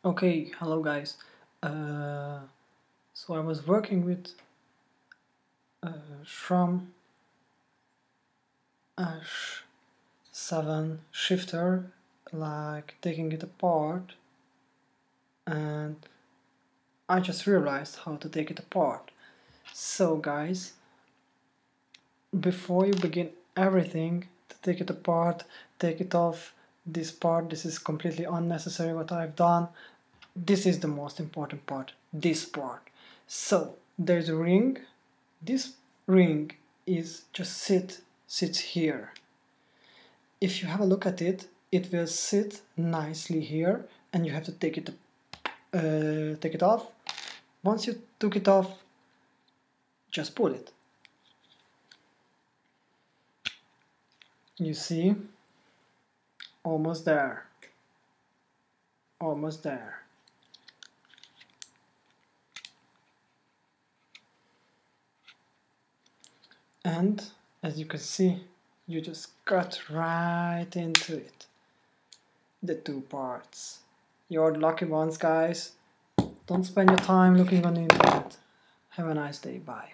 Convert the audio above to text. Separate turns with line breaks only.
Okay, hello guys. So I was working with Sram H7 shifter, like taking it apart, and I just realized how to take it apart. So guys, before you begin everything to take it apart, take it off. This part, this is completely unnecessary what I've done. This is the most important part, this part. So there's a ring. This ring is just sits here. If you have a look at it, it will sit nicely here, and you have to take it off. Once you took it off, just pull it. You see, almost there, almost there. And as you can see, you just cut right into it. The two parts. You're the lucky ones, guys. Don't spend your time looking on the internet. Have a nice day. Bye.